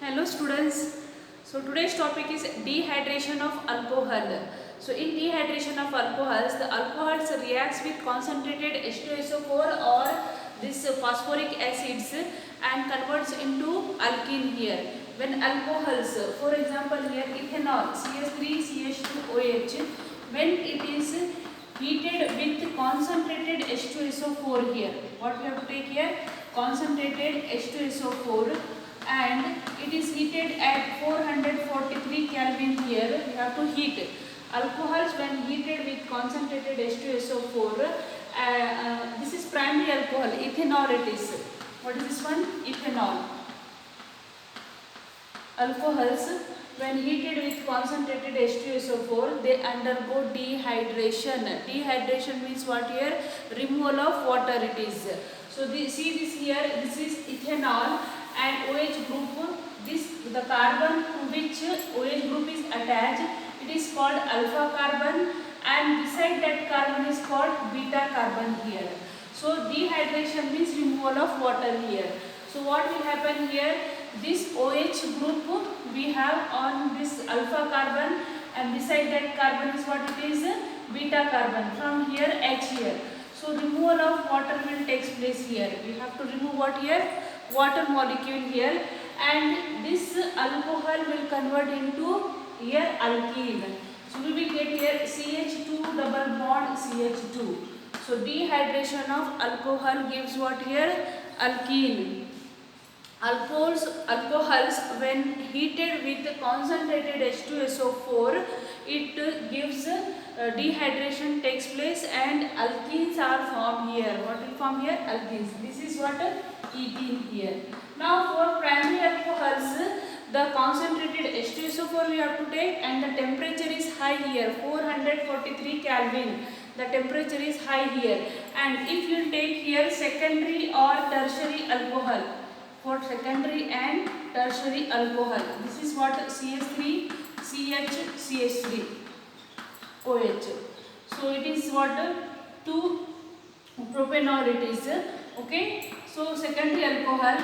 Hello students. So today's topic is dehydration of alcohol. So in dehydration of alcohols, the alcohols reacts with concentrated H2SO4 or this phosphoric acids and converts into alkene here. When alcohols, for example here ethanol CH3CH2OH, when it is heated with concentrated H2SO4 here, what we have to take here? Concentrated H2SO4, and it is heated at 443 Kelvin here. We have to heat alcohols when heated with concentrated H2SO4. This is primary alcohol, ethanol it is. What is this one? Ethanol. Alcohols when heated with concentrated H2SO4, they undergo dehydration. Dehydration means what here? Removal of water it is. So see this here, this is ethanol and OH group. This the carbon to which OH group is attached, it is called alpha carbon, and beside that carbon is called beta carbon here. So dehydration means removal of water here. So what will happen here? This OH group we have on this alpha carbon, and beside that carbon is what it is? Beta carbon. From here H here. So removal of water will take place here. We have to remove what here? Water molecule here, and this alcohol will convert into here alkene. So we will get here CH2 double bond CH2. So dehydration of alcohol gives what here? Alkene. Alcohols when heated with concentrated H2SO4, it gives dehydration takes place and alkenes are formed here. What will form here? Alkenes. This is what ethene here. Now for primary alcohols, the concentrated H2SO4 we have to take, and the temperature is high here, 443 Kelvin. The temperature is high here, and if you take here secondary or tertiary alcohol, for secondary and tertiary alcohol, this is what CH3 CH3 OH. So it is what 2 propanol it is. Okay. So secondary alcohol,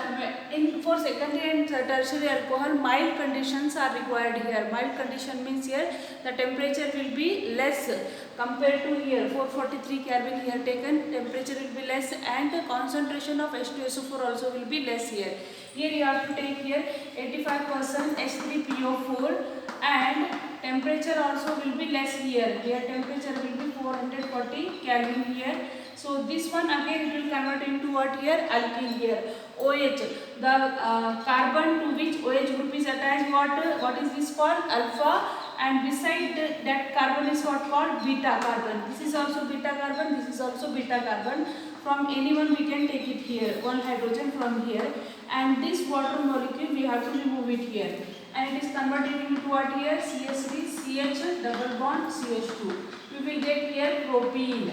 for secondary and tertiary alcohol, mild conditions are required here. Mild condition means here the temperature will be less compared to here 443 Kelvin here taken, temperature will be less, and concentration of H2SO4 also will be less here. Here you have to take here 85% H3PO4, and temperature also will be less here. Here temperature will be 440 Kelvin here. So this one again it will convert into what here? Alkene here. OH, the carbon to which OH group is attached, what is this called? Alpha, and beside that carbon is what called beta carbon. This is also beta carbon, this is also beta carbon. From anyone we can take it here, one hydrogen from here, and this water molecule we have to remove it here, and it is converted into what here? CH3 CH double bond CH2. We will get here propene.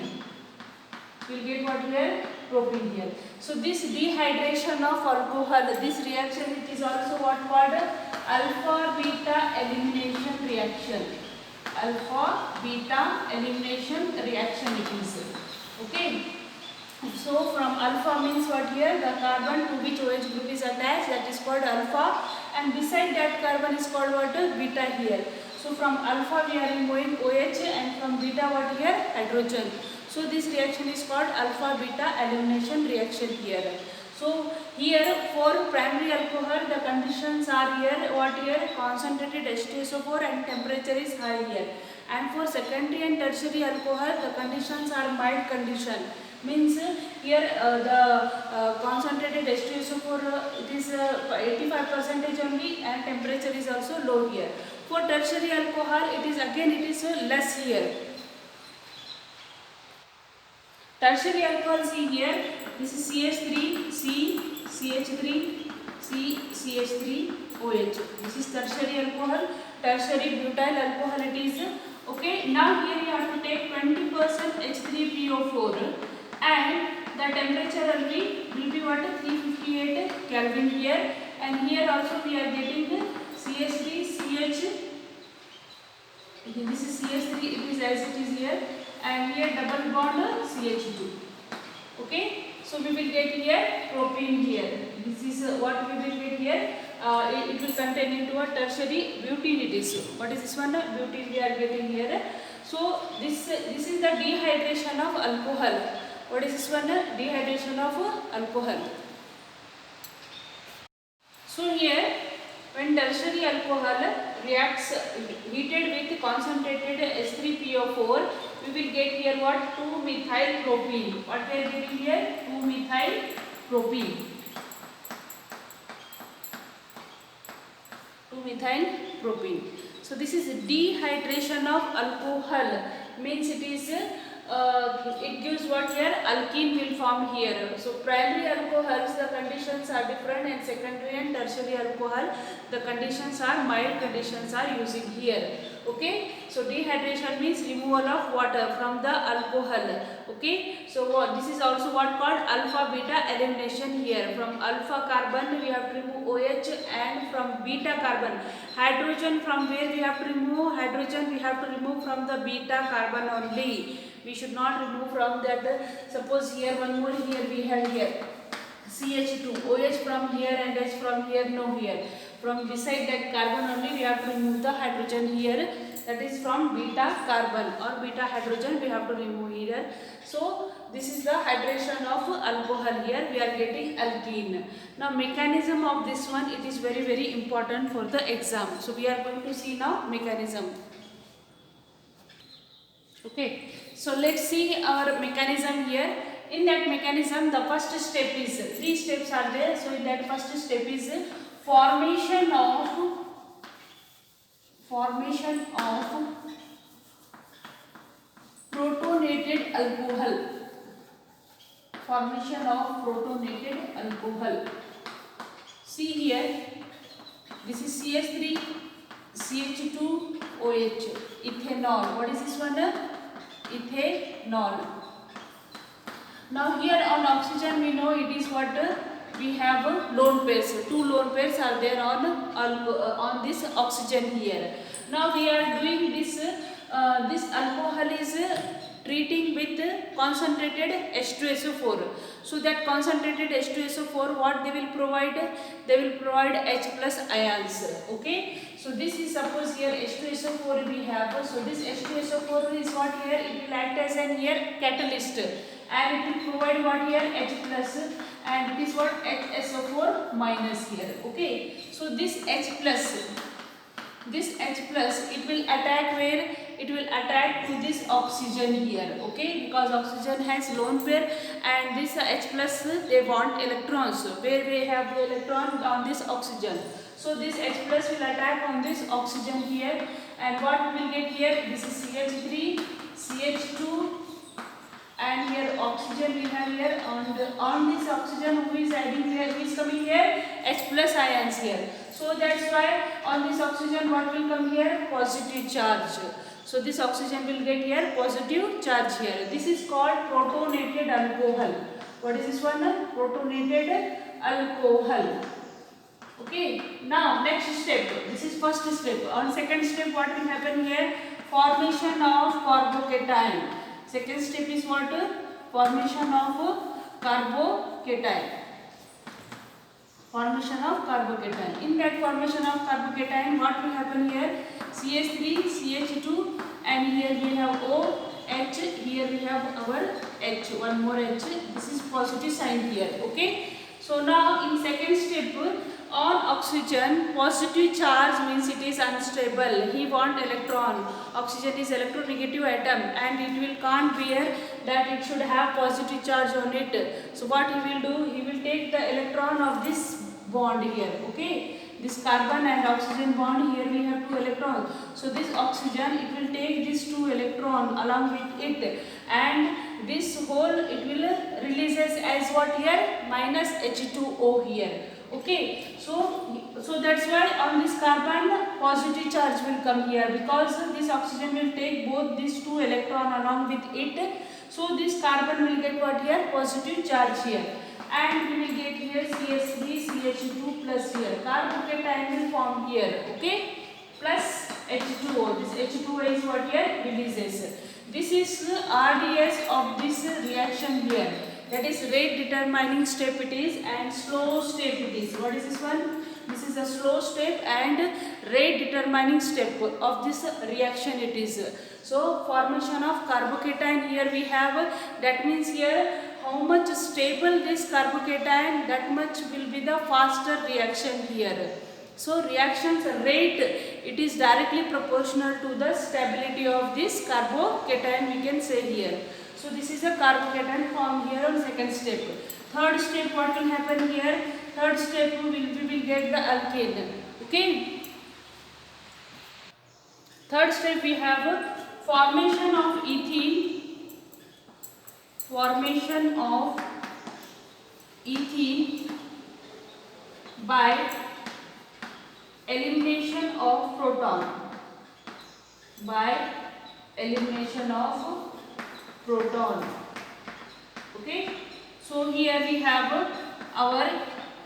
We will get what here? Propene here. So this dehydration of alcohol, this reaction, it is also what called alpha beta elimination reaction. Alpha beta elimination reaction it is. Okay. So from alpha means what here? The carbon to which OH group is attached, that is called alpha, and beside that carbon is called what? Beta here. So from alpha we are removing OH, and from beta what here? Hydrogen. So this reaction is called alpha beta elimination reaction here. So here for primary alcohol the conditions are here, what here? Concentrated H2SO4 and temperature is high here. And for secondary and tertiary alcohol the conditions are mild condition. Means here the concentrated H2SO4 it is 85% only, and temperature is also low here. For tertiary alcohol it is less here. Tertiary alcohol, see here, this is CH3 C CH3 C CH3 OH. This is tertiary alcohol, tertiary butyl alcohol it is. Okay, now here you have to take 20% H3PO4, and the temperature will be what? 358 Kelvin here, and here also we are getting CH3 CH. This is CH3, it is as it is here, and here double bond CH2. Okay, so we will get here propane here. This is what we will get here, it will contain into a tertiary butene it is. What is this one? Butene we are getting here. So this is the dehydration of alcohol. What is this one? Dehydration of alcohol. So here when tertiary alcohol reacts heated with concentrated H3PO4, we will get here what? 2-methyl propene. What we are getting here? 2-methyl propene. 2-methyl propene. So this is dehydration of alcohol, means it is it gives what here? Alkene will form here. So primary alcohols the conditions are different, and secondary and tertiary alcohol the conditions are mild conditions are using here. Okay, so dehydration means removal of water from the alcohol. Okay, so this is also what called alpha beta elimination here. From alpha carbon we have to remove OH, and from beta carbon hydrogen, from where we have to remove hydrogen, we have to remove from the beta carbon only. We should not remove from that. Suppose here one more here we have here CH2, OH from here and H from here, no here. From beside that carbon only we have to remove the hydrogen here, that is from beta carbon or beta hydrogen we have to remove here. So this is the hydration of alcohol here, we are getting alkene. Now mechanism of this one, it is very important for the exam. So we are going to see now mechanism. Okay, so let's see our mechanism here. In that mechanism, the first step is, 3 steps are there. So in that first step is formation of protonated alcohol. Formation of protonated alcohol. See here, this is CH3, CH2, OH, ethanol. What is this one? Ethanol. Now here on oxygen we know it is what? We have lone pairs. 2 lone pairs are there on this oxygen here. Now we are doing this. This alcohol is treating with concentrated H2SO4. So that concentrated H2SO4, what they will provide? They will provide H plus ions. Okay. So this is, suppose here H2SO4 we have. So this H2SO4 is what here? It will act as an here catalyst, and it will provide what here? H plus, and it is what? HSO4 minus here. Okay. So this H plus, it will attack where? It will attack to this oxygen here. Okay, because oxygen has lone pair, and this H plus they want electrons, where they have the electron on this oxygen. So this H plus will attack on this oxygen here, and what we will get here? This is CH3, CH2, and here oxygen we have here. On this oxygen who is adding here? Who is coming here? H plus ions here. So that's why on this oxygen what will come here? Positive charge. So this oxygen will get here positive charge here. This is called protonated alcohol. What is this one? Protonated alcohol. Okay. Now next step. This is first step. On second step what will happen here? Formation of carbocation. Second step is what? Formation of carbocation. Formation of carbocation. In that formation of carbocation, what will happen here? CH3, CH2, and here we have OH, here we have our H, one more H. This is positive sign here. Okay. So now in second step, on oxygen, positive charge means it is unstable. He want electron. Oxygen is electronegative atom, and it will can't bear that it should have positive charge on it. So what he will do? He will take the electron of this bond here. Okay. This carbon and oxygen bond, here we have 2 electrons. So this oxygen, it will take these 2 electrons along with it, and this whole it will releases as what here? Minus H2O here. Okay. So that's why on this carbon positive charge will come here, because this oxygen will take both these 2 electrons along with it. So this carbon will get what here? Positive charge here. And we will get here CH3, CH2 plus here. Carbocation will form here. Okay. Plus H2O. This H2O is what here? Releases. This is RDS of this reaction here. That is rate determining step it is, and slow step it is. What is this one? This This is a slow step and rate determining step of this reaction it is. So formation of carbocation here we have, that means here how much stable this carbocation, that much will be the faster reaction here. So reactions rate, it is directly proportional to the stability of this carbocation, we can say here. So this is a carbocation formed here on second step. Third step, what will happen here? Third step we will get the alkane. Okay. Third step we have formation of ethene. Formation of ethene by elimination of proton. By elimination of proton. Okay. So here we have our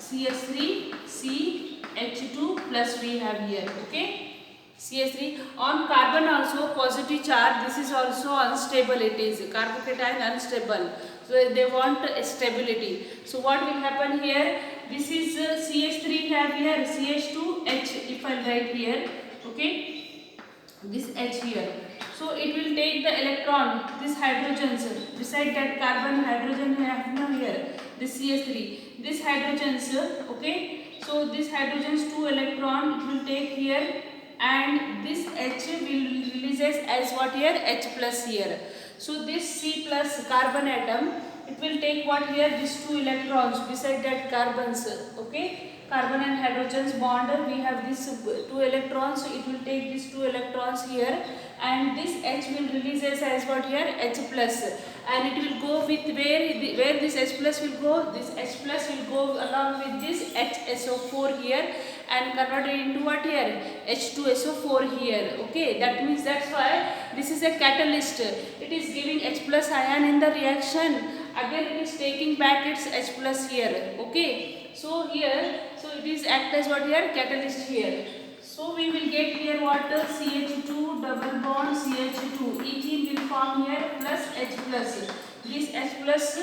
CH3 CH2 plus we have here. Okay. CH3 on carbon also positive charge. This is also unstable. It is carbocation unstable. So they want stability. So what will happen here? This is CH3 have here CH2H. If I write here, okay, this H here. So it will take the electron, this hydrogens, beside that carbon hydrogen have now here, this CH3, this hydrogens, okay. So this hydrogens 2 electron it will take here, and this H will releases as what here, H plus here. So this C plus carbon atom, it will take what here, these 2 electrons beside that carbons, okay. Carbon and hydrogens bond, we have this 2 electrons, so it will take these 2 electrons here, and this H will releases as what here, H plus, and it will go with where this H plus will go, this H plus will go along with this HSO4 here and convert it into what here, H2SO4 here. Okay, that means that's why this is a catalyst. It is giving H plus ion in the reaction, again it is taking back its H plus here. Okay, so here, so it is act as what here, catalyst here. So we will get here what, CH2 double bond CH2, ethene will form here plus H plus. This H plus,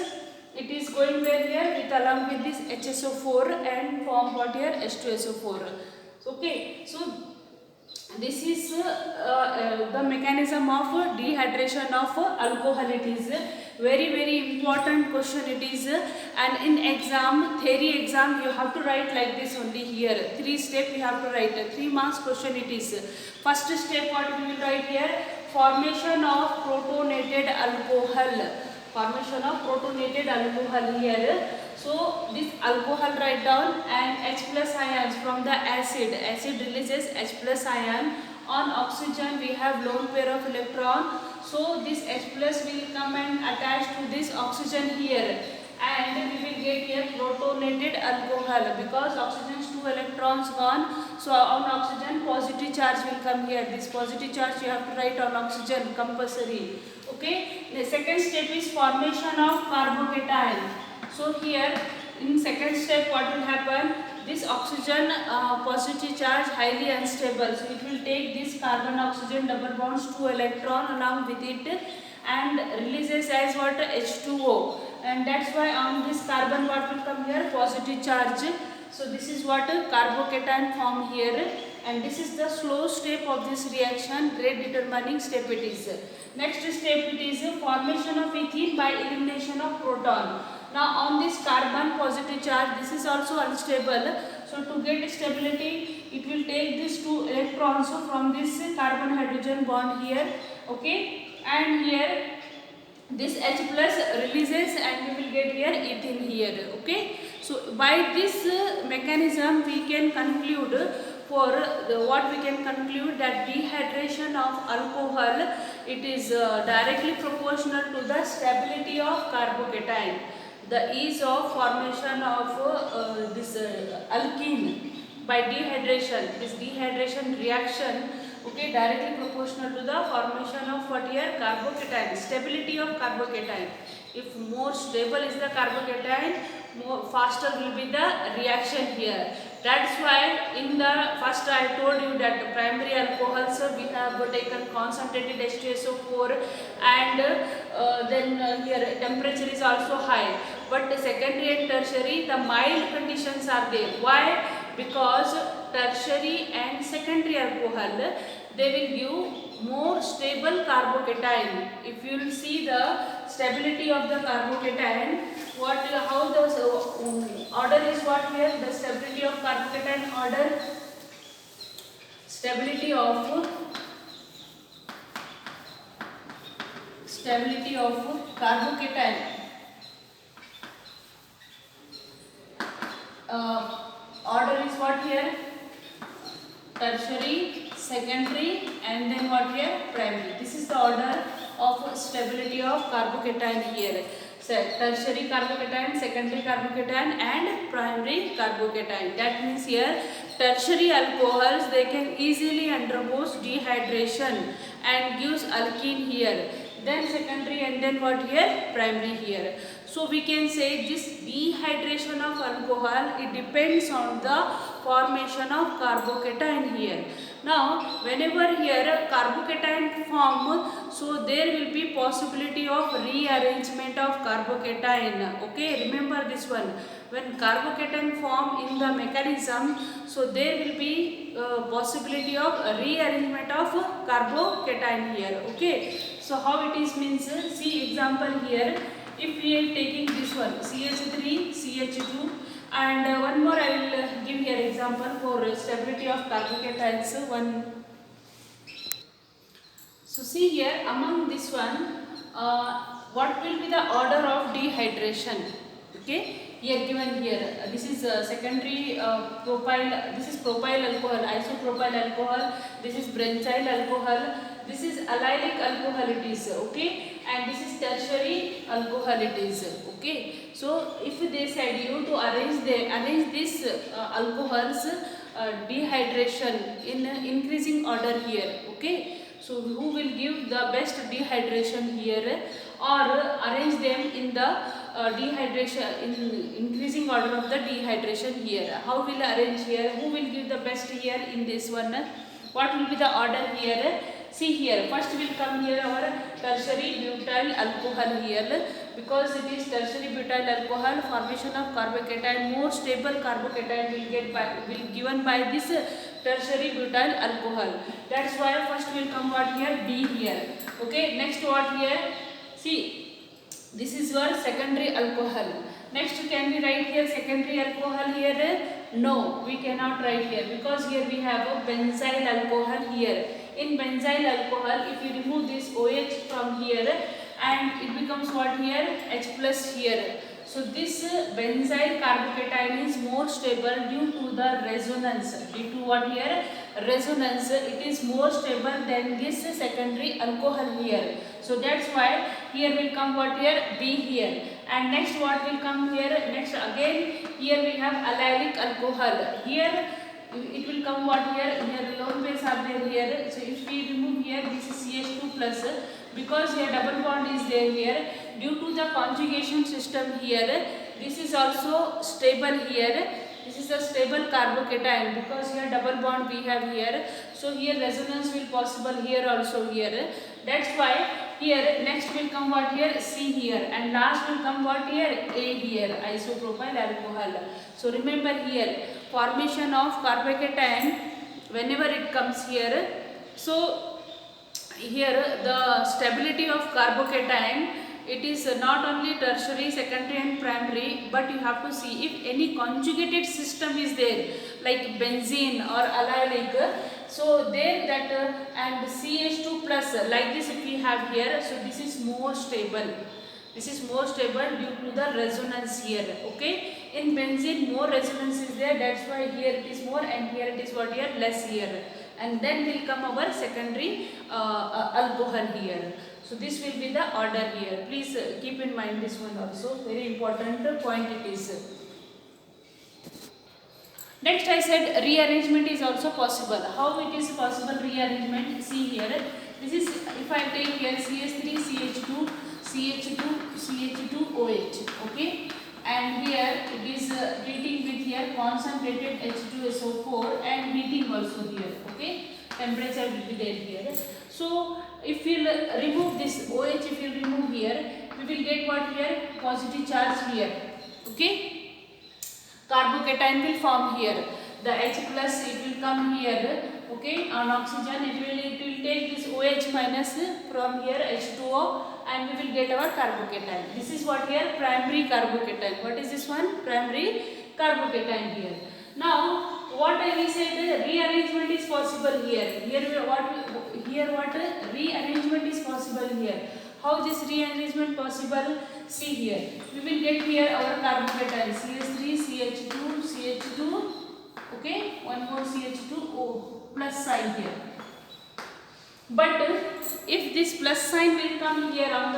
it is going where here, with along with this HSO4 and form what here, H2SO4. Okay, so this is the mechanism of dehydration of alcohol. It is very important question it is, and in exam, theory exam, you have to write like this only here. 3 step you have to write, 3 marks question it is. First step what we will write here, formation of protonated alcohol. Formation of protonated alcohol here. So this alcohol write down, and H plus ions from the acid. Acid releases H plus ion. On oxygen we have lone pair of electron. So this H plus will come and attach to this oxygen here, and we will get here protonated alcohol, because oxygen's 2 electrons gone. So on oxygen positive charge will come here. This positive charge you have to write on oxygen compulsory. Okay. The second step is formation of carbocation. So here in second step what will happen, this oxygen positive charge highly unstable, so it will take this carbon oxygen double bonds 2 electron along with it and releases as what, H2O, and that's why on this carbon what will come here, positive charge. So this is what carbocation form here, and this is the slow step of this reaction, rate determining step it is. Next step it is formation of ethene by elimination of proton. Now on this carbon positive charge, this is also unstable, so to get stability it will take these 2 electrons from this carbon hydrogen bond here, okay, and here this H plus releases and we will get here ethene here. Okay, so by this mechanism we can conclude, for what we can conclude, that dehydration of alcohol, it is directly proportional to the stability of carbocation. The ease of formation of this alkene by dehydration, this dehydration reaction, okay, directly proportional to the formation of what here, carbocation, stability of carbocation. If more stable is the carbocation, more faster will be the reaction here. That's why in the first I told you that primary alcohols we have taken concentrated H2SO4, and then here temperature is also high. but the secondary and tertiary, the mild conditions are there. Why? Because tertiary and secondary alcohol, they will give more stable carbocation. If you will see the stability of the carbocation, how the order is what here? The stability of carbocation order, stability of carbocation. Order is what here? Tertiary, secondary, and then what here? Primary. This is the order of stability of carbocation here. So, tertiary carbocation, secondary carbocation, and primary carbocation. That means here tertiary alcohols, they can easily undergo dehydration and gives alkene here. Then secondary, and then what here? Primary here. So we can say this dehydration of alcohol, it depends on the formation of carbocation here. Now whenever here carbocation form, so there will be possibility of rearrangement of carbocation. Okay, remember this one. When carbocation form in the mechanism, so there will be possibility of rearrangement of carbocation here. Okay, so how it is means, see example here. If we are taking this one, CH3, CH2, and one more I will give here example for stability of carbocations. So see here among this one, what will be the order of dehydration? Okay, here given here, this is secondary propyl, this is propyl alcohol, isopropyl alcohol, this is branzyl alcohol, this is allylic alcohol it is, okay, and this is tertiary alcohol it is, okay. So if they said you to arrange this alcohols dehydration in increasing order here, okay. So who will give the best dehydration here, or arrange them in the dehydration in increasing order of the dehydration here? How will arrange here? Who will give the best here in this one? What will be the order here? See here, first will come here our tertiary butyl alcohol here, because it is tertiary butyl alcohol, formation of carbocation, more stable carbocation will given by this tertiary butyl alcohol. That's why first will come what here? B here. Okay, next what here? See, this is your secondary alcohol. Next can we write here secondary alcohol here? No, we cannot write here, because here we have a benzyl alcohol here. In benzyl alcohol, if you remove this OH from here, and it becomes what here? H plus here. So this benzyl carbocation is more stable due to the resonance. Due to what here? Resonance. It is more stable than this secondary alcohol here. So that's why here will come what here? B here. And next what will come here? Next again here we have allylic alcohol. Here it will come what here? Here lone base are there here. So if we remove here, this is CH2 plus, because here double bond is there here. Due to the conjugation system here, this is also stable here. This is a stable carbocation, because here double bond we have here. So here resonance will possible here also here. That's why here next will come what here? C here, and last will come what here? A here, isopropyl alcohol. So remember here, formation of carbocation whenever it comes here. So here the stability of carbocation, it is not only tertiary, secondary and primary, but you have to see if any conjugated system is there, like benzene or allylic. So there that and CH2 plus, like this if we have here, so this is more stable. This is more stable due to the resonance here, okay. In benzene more resonance is there, that's why here it is more and here it is what here? Less here. And then will come our secondary alcohol here. So this will be the order here. Please keep in mind this one also, very important point it is. Next I said rearrangement is also possible. How it is possible rearrangement? See here, this is if I take here CH3, CH2, CH2, CH2, OH, okay, and here it is heating with here concentrated H2SO4 and heating also here, okay, temperature will be there here. So if we will remove this OH, if you remove here, we will get what here? positive charge here. Okay, carbocation will form here. The H plus it will come here. Okay, on oxygen it will take this OH minus from here H2O, and we will get our carbocation. This is what here primary carbocation. What is this one? Primary carbocation here. Now what I will say, the rearrangement is possible here. Here what rearrangement is possible here. How this rearrangement possible? See here. We will get here our carbocation CH3, CH2, CH2. Okay, one more CH2O plus sign here. But if this plus sign will come here on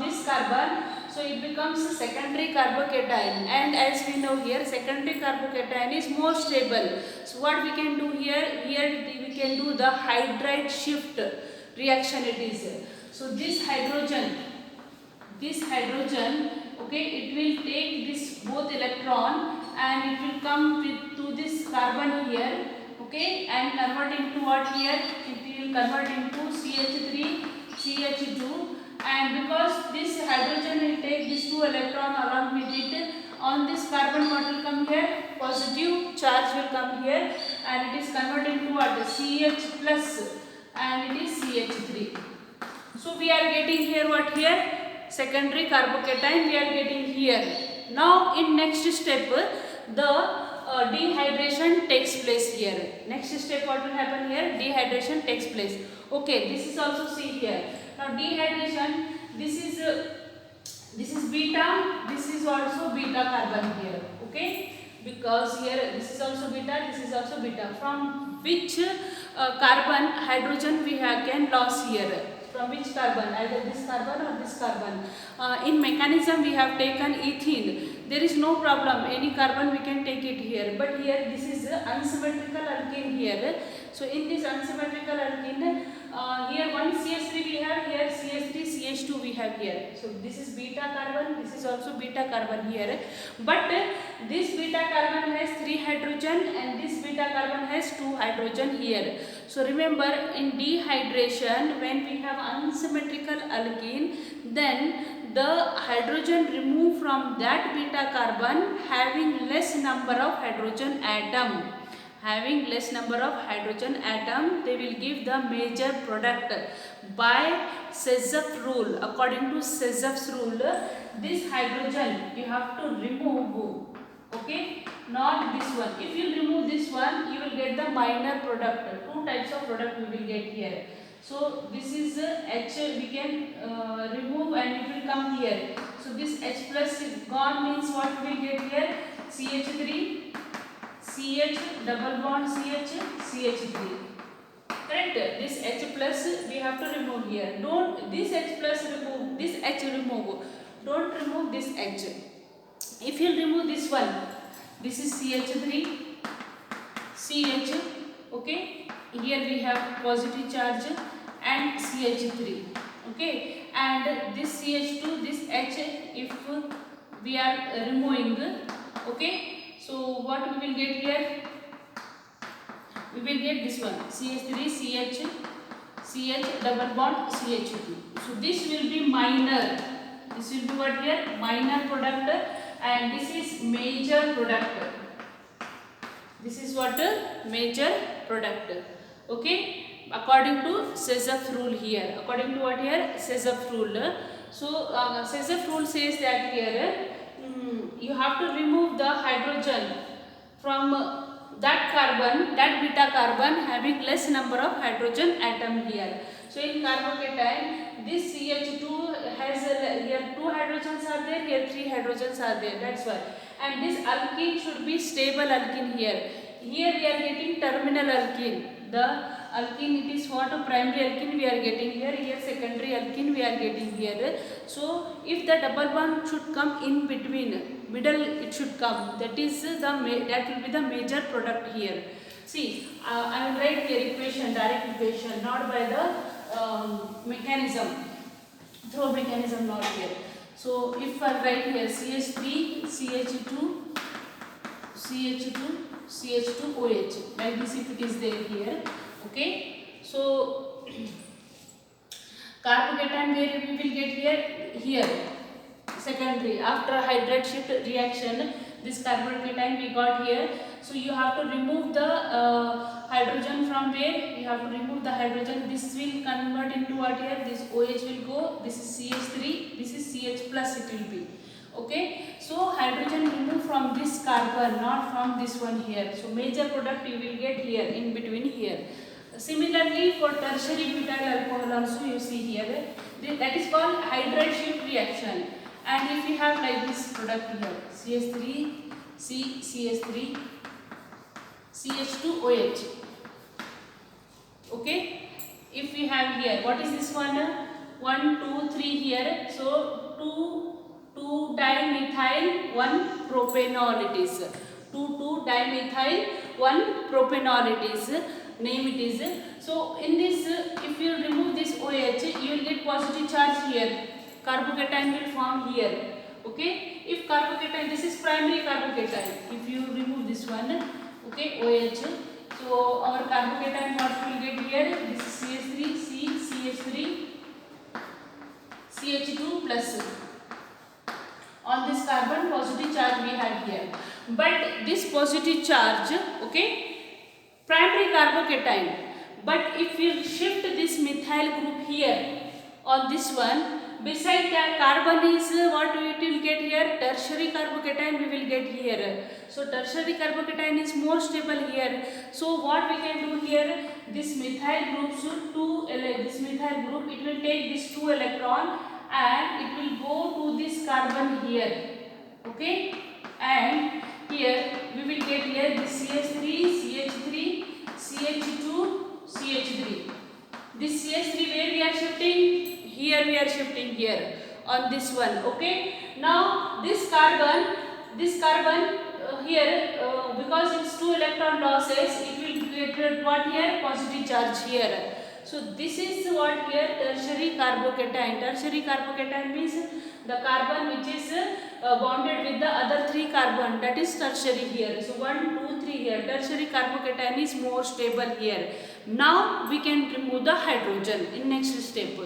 this carbon, so it becomes a secondary carbocation, and as we know here secondary carbocation is more stable. So what we can do here? Here we can do the hydride shift reaction it is. So this hydrogen, okay, it will take this both electron and it will come to this carbon here, okay, and convert into what here? It will convert into CH3, CH2, and because this hydrogen will take this two electron along with it, on this carbon what will come here? Positive charge will come here, and it is converted into what? CH plus, and it is CH3. So we are getting here what here? Secondary carbocation we are getting here. Now in next step the dehydration takes place here. Next step what will happen here? Dehydration takes place. Okay, this is also see here. Now dehydration, this is beta, this is also beta carbon here. Okay, because here this is also beta, this is also beta. From which carbon hydrogen we can lose here? From which carbon? Either this carbon or this carbon. In mechanism we have taken ethene. There is no problem. Any carbon we can take it here. But here this is unsymmetrical alkene here. So in this unsymmetrical alkene, here one CH3 we have here, CH3, CH2 we have here. So this is beta carbon. This is also beta carbon here. But this beta carbon has 3 hydrogen and this beta carbon has 2 hydrogen here. So remember, in dehydration, when we have unsymmetrical alkene, then the hydrogen removed from that beta carbon having less number of hydrogen atom. Having less number of hydrogen atom, they will give the major product by Sezaf rule. According to Sezaf's rule, this hydrogen you have to remove. Okay, not this one. If you remove this one, you will get the minor product. Two types of product we will get here. So this is H we can remove and it will come here. So this H plus is gone, means what we will get here? CH3, CH double bond CH, CH3. Correct? This H plus we have to remove here. Don't this H plus remove, this H remove. Don't remove this H. If you remove this one, this is CH3, CH, okay, here we have positive charge and CH3, okay, and this CH2, this H, if we are removing, okay, so what we will get here? We will get this one, CH3, CH, CH double bond CH2. So this will be minor. This will be what here? Minor product, and this is major product. This is what? Major product. Okay, according to Sezaf rule here. According to what here? Sezaf rule. So Sezaf rule says that here you have to remove the hydrogen from that carbon, that beta carbon having less number of hydrogen atom here. So in carbocation, this CH2 has here 2 hydrogens are there, here 3 hydrogens are there. That's why. And this alkene should be stable alkene here. Here we are getting terminal alkene. The alkene, it is what? A primary alkene we are getting here. Here secondary alkene we are getting here. So if the double bond should come in between, middle it should come. That is that will be the major product here. See, I will write here equation, direct equation, not by the mechanism, through mechanism, not here. So if I write here CH3, CH2, CH2, CH2, OH, like this if it is there here. Okay, so carbocation where we will get here, secondary. After hydride shift reaction, this carbon cation we got here. So you have to remove the hydrogen from where? You have to remove the hydrogen. This will convert into what here? This OH will go. This is CH3. This is CH plus it will be. Okay. So hydrogen removed from this carbon, not from this one here. So major product you will get here in between here. Similarly, for tertiary butyl alcohol also you see here, that is called hydride shift reaction. And if you have like this product here, CH3, CH3, CH2OH. Okay. If we have here, what is this one? 1, 2, 3 here. So 2 dimethyl 1 propanol it is. 2 dimethyl 1 propanol it is. Name it is. So in this, if you remove this OH, you will get positive charge here. Carbocation will form here. Okay. If carbocation, this is primary carbocation. If you remove this one, okay, OH. So our carbocation what we will get here? This is CH3, CH3, CH2 plus. On this carbon positive charge we have here. But this positive charge, okay, primary carbocation. But if you shift this methyl group here on this one, beside that carbon is what we will get here? Tertiary carbocation we will get here. So tertiary carbocation is more stable here. So what we can do here? This methyl group should this methyl group, it will take this 2 electron and it will go to this carbon here. Okay. And here we will get here this CH3, CH3, CH2, CH3. This CH3 where we are shifting? Here we are shifting here on this one. Okay. Now this carbon here because it's 2 electron losses, it will get what here? Positive charge here. So this is what here? Tertiary carbocation. Tertiary carbocation means the carbon which is bonded with the other 3 carbon, that is tertiary here. So 1, 2, 3 here. Tertiary carbocation is more stable here. Now we can remove the hydrogen in next step.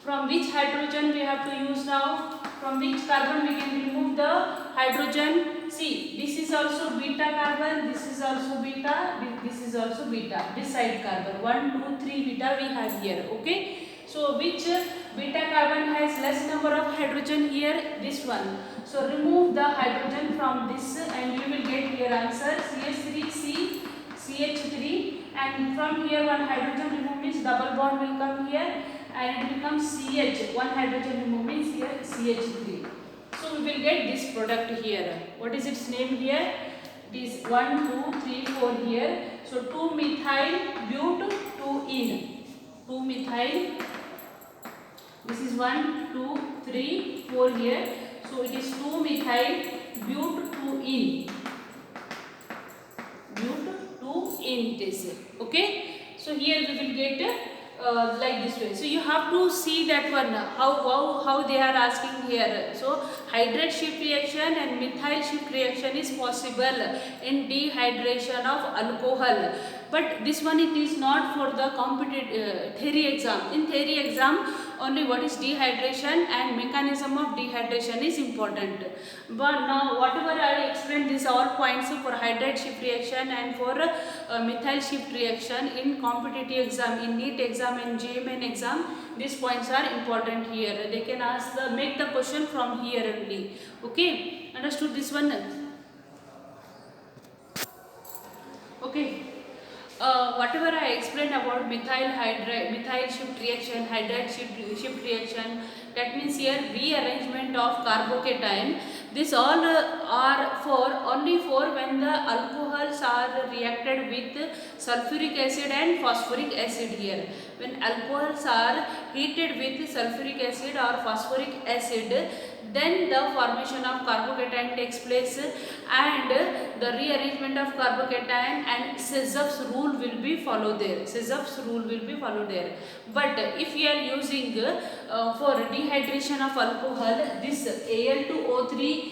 From which hydrogen we have to use now? From which carbon we can remove the hydrogen? See, this is also beta carbon, this is also beta, this is also beta, this side carbon. 1, 2, 3 beta we have here. Okay. So which beta carbon has less number of hydrogen here? This one. So remove the hydrogen from this and you will get here answer CH3C, CH3, and from here one hydrogen remove means double bond will come here and it becomes CH. One hydrogen remove means here CH3. So we will get this product here. What is its name here? It is 1, 2, 3, 4 here. So 2-methyl but 2-ene. 2-methyl. This is 1, 2, 3, 4 here. So it is 2-methyl but 2-ene. But 2-ene it is. Okay. So here we will get like this way. So you have to see that one how they are asking here. So hydride shift reaction and methyl shift reaction is possible in dehydration of alcohol. But this one it is not for the competitive theory exam. In theory exam only what is dehydration and mechanism of dehydration is important. But now whatever I explained these all points for hydride shift reaction and for methyl shift reaction in competitive exam, in NEET exam and JMN exam, these points are important here. They can ask make the question from here only. Okay, understood this one? Okay. Whatever I explained about methyl shift reaction, hydride shift reaction, that means here rearrangement of carbocation. This all are only for when the alcohols are reacted with sulfuric acid and phosphoric acid here. When alcohols are heated with sulfuric acid or phosphoric acid, then the formation of carbocation takes place and the rearrangement of carbocation and Sizeff's rule will be followed there. Sizeff's rule will be followed there. But if we are using for dehydration of alcohol, this Al2O3,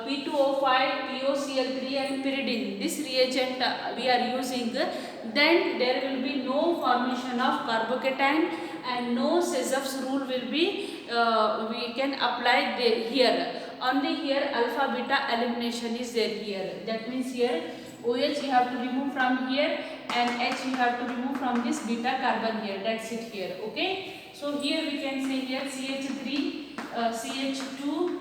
P2O5, POCl3 and pyridine, this reagent we are using, then there will be no formation of carbocation and no Sizeff's rule will be we can apply here. only here alpha beta elimination is there here. That means here OH you have to remove from here and H you have to remove from this beta carbon here. That's it here. Okay. So here we can say here CH3, CH2,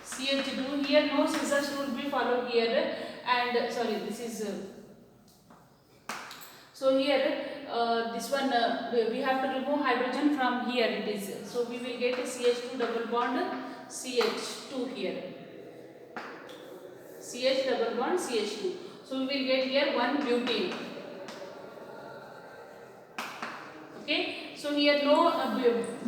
CH2. Here no scissors will be followed here, and sorry, this is. So here this one we have to remove hydrogen from here it is. So we will get a CH2 double bond CH2 here. CH double bond CH2. So we will get here one butane. Okay. So here no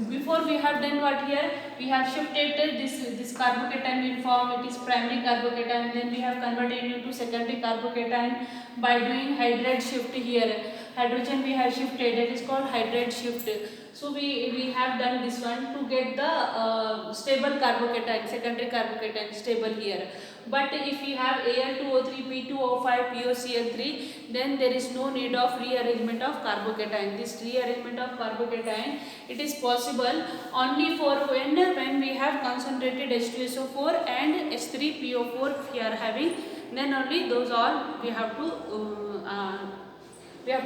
before we have done what here we have shifted this carbocation will form it is primary carbocation, then we have converted it into secondary carbocation by doing hydride shift here. Hydrogen we have shifted, that is called hydride shift. So we have done this one to get the stable carbocation, secondary carbocation stable here. But if we have Al2O3, P2O5, POCl3, then there is no need of rearrangement of carbocation. This rearrangement of carbocation it is possible only for when we have concentrated H2SO4 and H3PO4 we are having, then only those all we have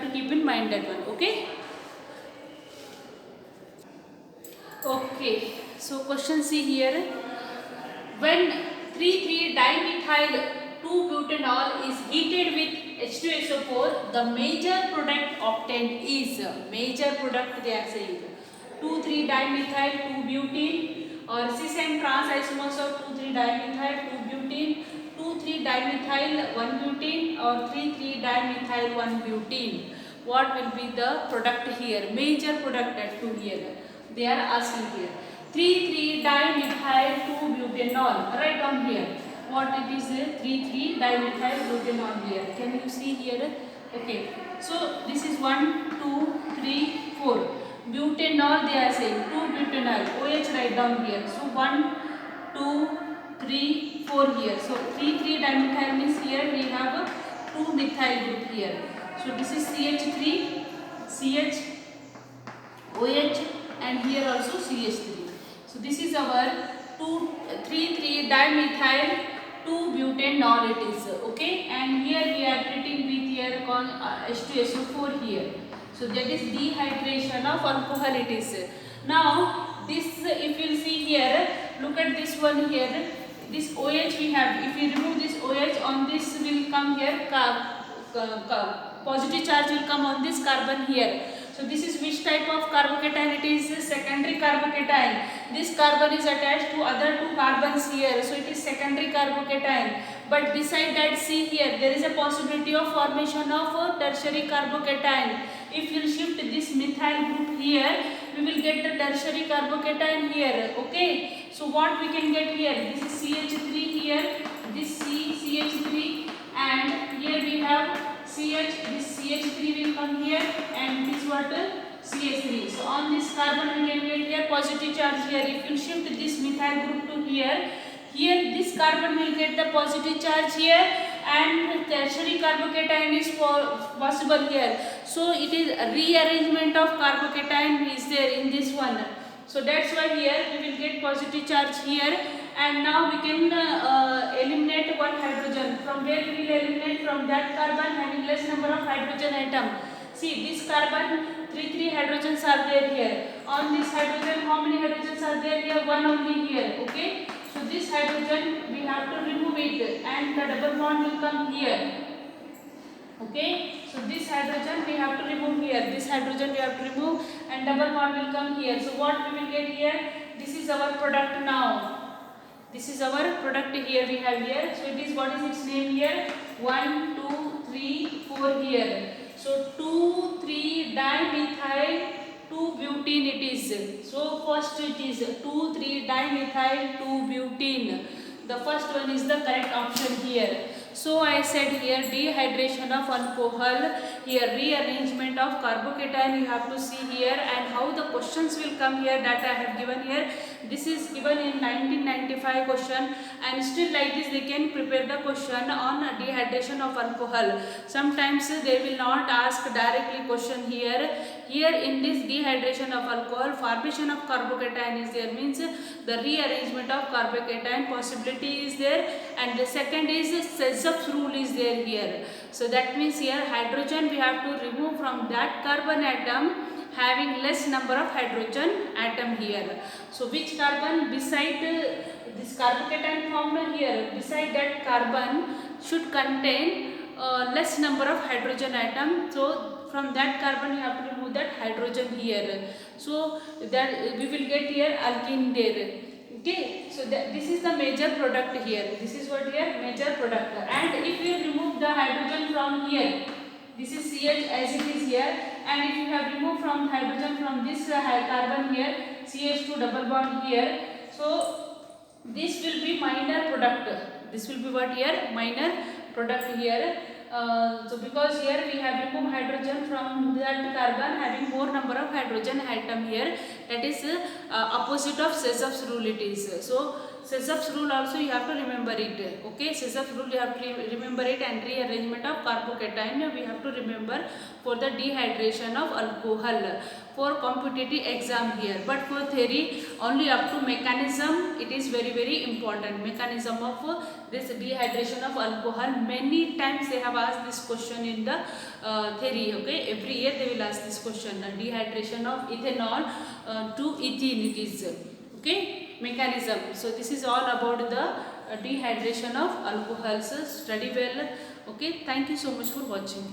to keep in mind that one. Okay. Okay. So question C here. When 3,3-dimethyl 2-butanol is heated with H2SO4, the major product obtained is, major product they are saying, 2,3-dimethyl 2-butene or cis and trans isomers of 2,3-dimethyl 2-butene, 2,3-dimethyl 1-butene or 3,3-dimethyl 1-butene. What will be the product here? Major product at 2 here. They are asking here. 3,3-dimethyl 2-butanol. Write down here. What it is? 3,3-dimethyl butanol here. Can you see here? Okay. So this is 1, 2, 3, 4. Butanol they are saying 2-butanol. OH write down here. So 1, 2, 3, 4 here. So 3,3-dimethyl means here we have a 2-methyl group here. So this is CH3, CH, OH, and here also CH3. So this is our 3,3-dimethyl 2-butanol it is. Okay, and here we are treating with here H2SO4 here. So that is dehydration of alcohol it is. Now this if you see here, look at this one here. This OH we have. If we remove this OH, on this will come here positive charge will come on this carbon here. So this is which type of carbocation? It is secondary carbocation. This carbon is attached to other two carbons here. So it is secondary carbocation. But beside that, see here, there is a possibility of formation of a tertiary carbocation. If you shift this methyl group here, we will get the tertiary carbocation here. Okay. So what we can get here? This is CH3 here. This CH3, and here we have CH. This CH3 will come here, and this what CH3. So on this carbon we can get here positive charge here. If you shift this methyl group to here, this carbon will get the positive charge here, and tertiary carbocation is possible here. So it is a rearrangement of carbocation is there in this one. So that's why here we will get positive charge here, and now we can eliminate one hydrogen. From where we will eliminate? From that carbon having less number of hydrogen atom. See, this carbon 3 hydrogens are there here. On this hydrogen, how many hydrogens are there here? One only here. Okay. So this hydrogen we have to remove it, and the double bond will come here. Okay. So this hydrogen we have to remove here. This hydrogen we have to remove, and double bond will come here. So what we will get here? This is our product now. This is our product here we have here. So it is, what is its name here? 1, 2, 3, 4 here. So 2,3-dimethyl 2-butene it is. So first it is 2,3-dimethyl 2-butene. The first one is the correct option here. So I said here dehydration of alcohol, here rearrangement of carbocation you have to see here, and how the questions will come here that I have given here. This is given in 1995 question, and still like this they can prepare the question on dehydration of alcohol. Sometimes they will not ask directly question here. Here in this dehydration of alcohol, formation of carbocation is there, means the rearrangement of carbocation possibility is there, and the second is Sezup's rule is there here. So that means here hydrogen we have to remove from that carbon atom having less number of hydrogen atom here. So which carbon beside this carbocation formed here, beside that carbon should contain less number of hydrogen atom. So from that carbon you have to remove that hydrogen here. So that we will get here alkene there. Okay, so this is the major product here. This is what here major product. And if you remove the hydrogen from here, this is CH as it is here, and if you have removed from hydrogen from this carbon here, CH2 double bond here, so this will be minor product. This will be what here minor product here. So because here we have removed hydrogen from that carbon having more number of hydrogen atom here, that is opposite of Sezup's rule it is. So Sezup's rule also you have to remember it. Okay, Sezup's rule you have to remember it, and rearrangement of carbocation we have to remember for the dehydration of alcohol for competitive exam here. But for theory only up to mechanism it is very important. Mechanism of this dehydration of alcohol, many times they have asked this question in the theory. Okay, every year they will ask this question, dehydration of ethanol to ethene it is. Okay, mechanism. So this is all about the dehydration of alcohols. Study well. Okay, thank you so much for watching.